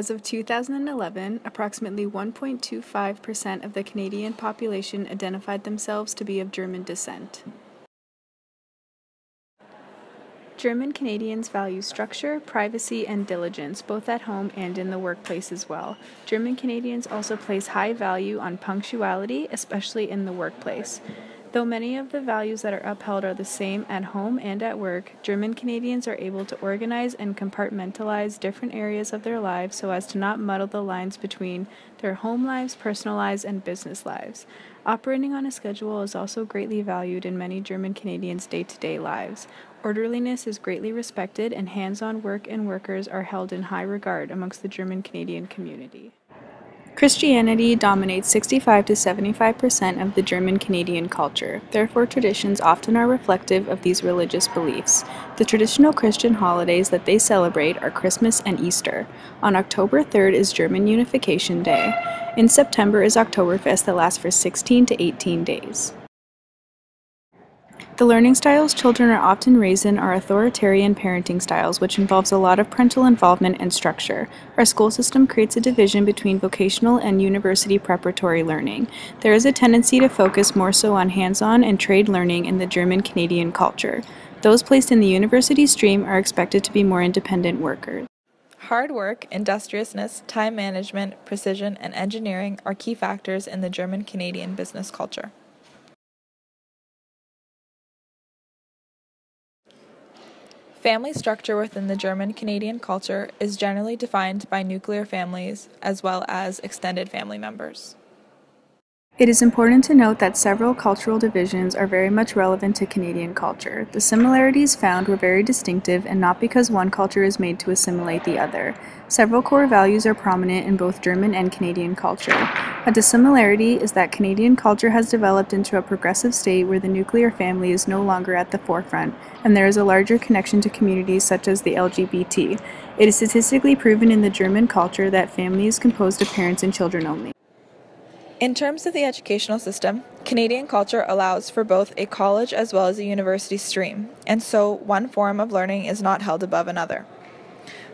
As of 2011, approximately 1.25% of the Canadian population identified themselves to be of German descent. German Canadians value structure, privacy, and diligence, both at home and in the workplace as well. German Canadians also place high value on punctuality, especially in the workplace. Though many of the values that are upheld are the same at home and at work, German Canadians are able to organize and compartmentalize different areas of their lives so as to not muddle the lines between their home lives, personal lives, and business lives. Operating on a schedule is also greatly valued in many German Canadians' day-to-day lives. Orderliness is greatly respected, and hands-on work and workers are held in high regard amongst the German Canadian community. Christianity dominates 65 to 75% of the German Canadian culture. Therefore, traditions often are reflective of these religious beliefs. The traditional Christian holidays that they celebrate are Christmas and Easter. On October 3rd is German Unification Day. In September is Oktoberfest that lasts for 16 to 18 days. The learning styles children are often raised in are authoritarian parenting styles, which involves a lot of parental involvement and structure. Our school system creates a division between vocational and university preparatory learning. There is a tendency to focus more so on hands-on and trade learning in the German Canadian culture. Those placed in the university stream are expected to be more independent workers. Hard work, industriousness, time management, precision, and engineering are key factors in the German Canadian business culture. Family structure within the German Canadian culture is generally defined by nuclear families as well as extended family members. It is important to note that several cultural divisions are very much relevant to Canadian culture. The similarities found were very distinctive, and not because one culture is made to assimilate the other. Several core values are prominent in both German and Canadian culture. A dissimilarity is that Canadian culture has developed into a progressive state where the nuclear family is no longer at the forefront, and there is a larger connection to communities such as the LGBT. It is statistically proven in the German culture that family is composed of parents and children only. In terms of the educational system, Canadian culture allows for both a college as well as a university stream, and so one form of learning is not held above another.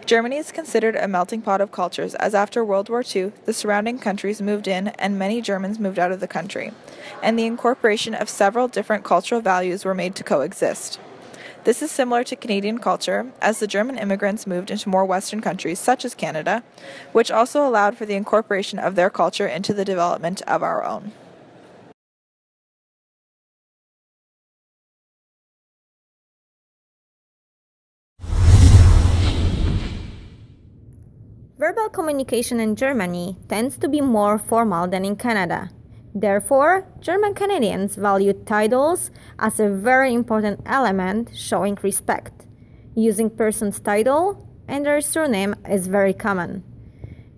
Germany is considered a melting pot of cultures, as after World War II, the surrounding countries moved in and many Germans moved out of the country, and the incorporation of several different cultural values were made to coexist. This is similar to Canadian culture, as the German immigrants moved into more Western countries, such as Canada, which also allowed for the incorporation of their culture into the development of our own. Verbal communication in Germany tends to be more formal than in Canada. Therefore, German Canadians value titles as a very important element showing respect. Using person's title and their surname is very common.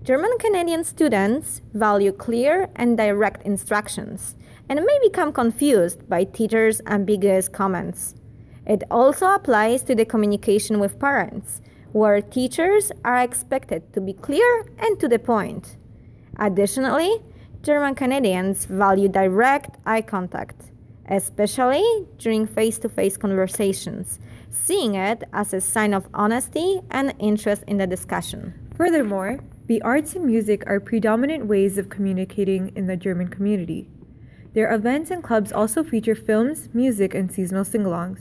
German Canadian students value clear and direct instructions and may become confused by teachers' ambiguous comments. It also applies to the communication with parents, where teachers are expected to be clear and to the point. Additionally, German Canadians value direct eye contact, especially during face-to-face conversations, seeing it as a sign of honesty and interest in the discussion. Furthermore, the arts and music are predominant ways of communicating in the German community. Their events and clubs also feature films, music, and seasonal sing-alongs.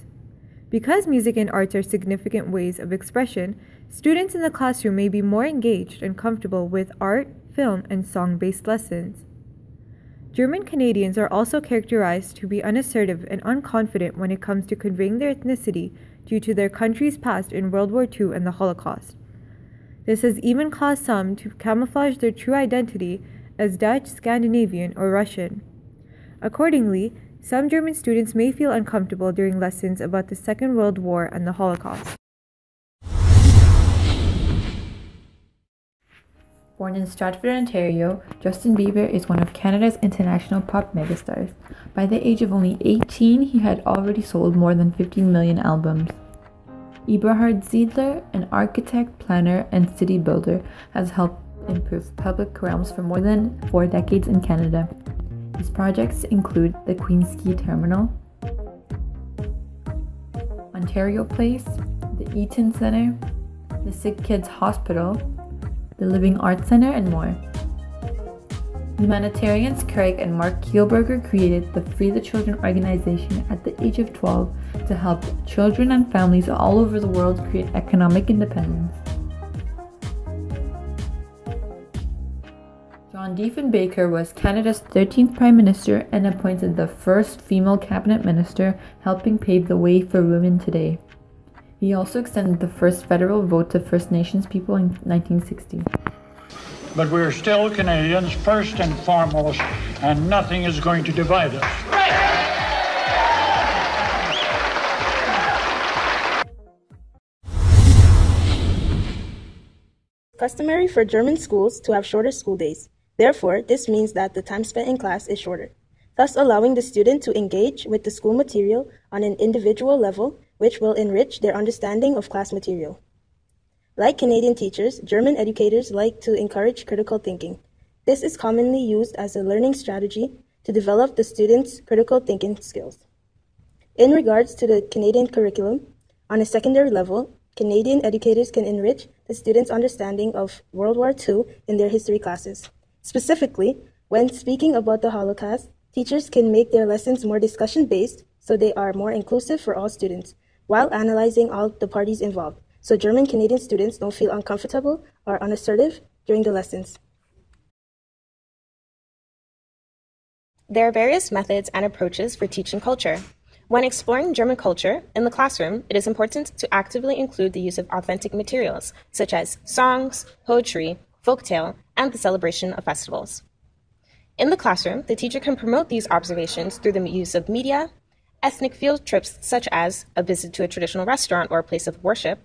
Because music and arts are significant ways of expression, students in the classroom may be more engaged and comfortable with art, film, and song-based lessons. German Canadians are also characterized to be unassertive and unconfident when it comes to conveying their ethnicity due to their country's past in World War II and the Holocaust. This has even caused some to camouflage their true identity as Dutch, Scandinavian, or Russian. Accordingly, some German students may feel uncomfortable during lessons about the Second World War and the Holocaust. Born in Stratford, Ontario, Justin Bieber is one of Canada's international pop megastars. By the age of only 18, he had already sold more than 15 million albums. Eberhard Ziedler, an architect, planner, and city builder, has helped improve public realms for more than 4 decades in Canada. His projects include the Queen's Quay Terminal, Ontario Place, the Eaton Centre, the Sick Kids Hospital, the Living Arts Center, and more. Humanitarians Craig and Mark Kielburger created the Free the Children organization at the age of 12 to help children and families all over the world create economic independence. John Diefenbaker was Canada's 13th Prime Minister and appointed the first female cabinet minister, helping pave the way for women today. He also extended the first federal vote to First Nations people in 1960. But we're still Canadians first and foremost, and nothing is going to divide us. Customary for German schools to have shorter school days. Therefore, this means that the time spent in class is shorter, thus allowing the student to engage with the school material on an individual level, which will enrich their understanding of class material. Like Canadian teachers, German educators like to encourage critical thinking. This is commonly used as a learning strategy to develop the students' critical thinking skills. In regards to the Canadian curriculum, on a secondary level, Canadian educators can enrich the students' understanding of World War II in their history classes. Specifically, when speaking about the Holocaust, teachers can make their lessons more discussion-based so they are more inclusive for all students, while analyzing all the parties involved, so German Canadian students don't feel uncomfortable or unassertive during the lessons. There are various methods and approaches for teaching culture. When exploring German culture in the classroom, it is important to actively include the use of authentic materials, such as songs, poetry, folktale, and the celebration of festivals. In the classroom, the teacher can promote these observations through the use of media, ethnic field trips such as a visit to a traditional restaurant or a place of worship,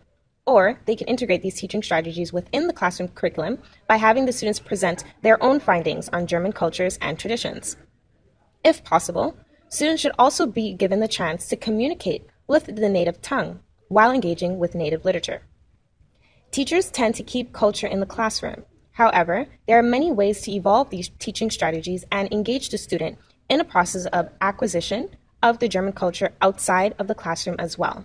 or they can integrate these teaching strategies within the classroom curriculum by having the students present their own findings on German cultures and traditions. If possible, students should also be given the chance to communicate with the native tongue while engaging with native literature. Teachers tend to keep culture in the classroom. However, there are many ways to evolve these teaching strategies and engage the student in a process of acquisition of the German culture outside of the classroom as well.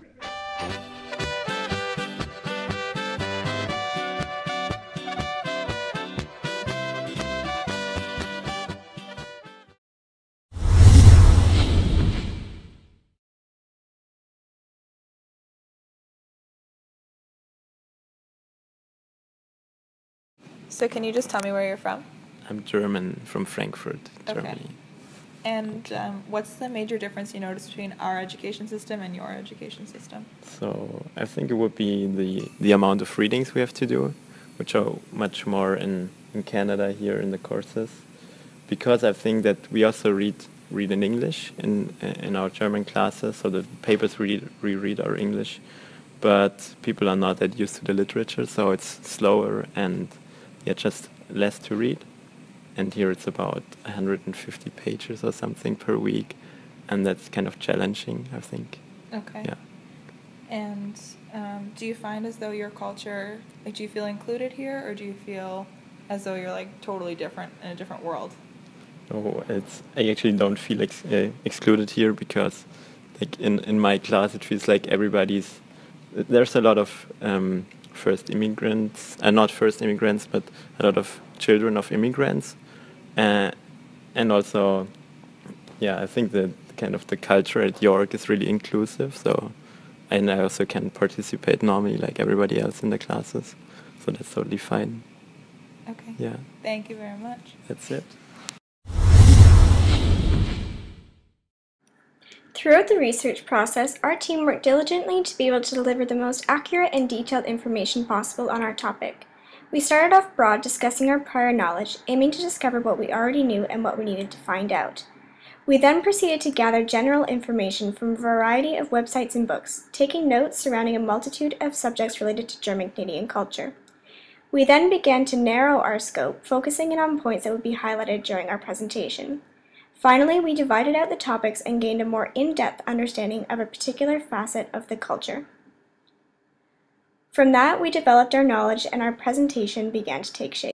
So can you just tell me where you're from? I'm German, from Frankfurt, Germany. Okay. And what's the major difference you notice between our education system and your education system? So I think it would be the amount of readings we have to do, which are much more in Canada here in the courses, because I think that we also read in English in our German classes, so the papers we read are English, but people are not that used to the literature, so it's slower and just less to read. And here it's about 150 pages or something per week, and that's kind of challenging, I think. Okay. Yeah. And do you find as though your culture, like, do you feel included here, or do you feel as though you're like totally different in a different world? No, I actually don't feel excluded here, because like in my class it feels like there's a lot of first immigrants, not first immigrants, but a lot of children of immigrants, and also, I think that kind of the culture at York is really inclusive. So, and I also can participate normally like everybody else in the classes, so that's totally fine. Okay. Yeah. Thank you very much. That's it. Throughout the research process, our team worked diligently to be able to deliver the most accurate and detailed information possible on our topic. We started off broad, discussing our prior knowledge, aiming to discover what we already knew and what we needed to find out. We then proceeded to gather general information from a variety of websites and books, taking notes surrounding a multitude of subjects related to German Canadian culture. We then began to narrow our scope, focusing in on points that would be highlighted during our presentation. Finally, we divided out the topics and gained a more in-depth understanding of a particular facet of the culture. From that, we developed our knowledge and our presentation began to take shape.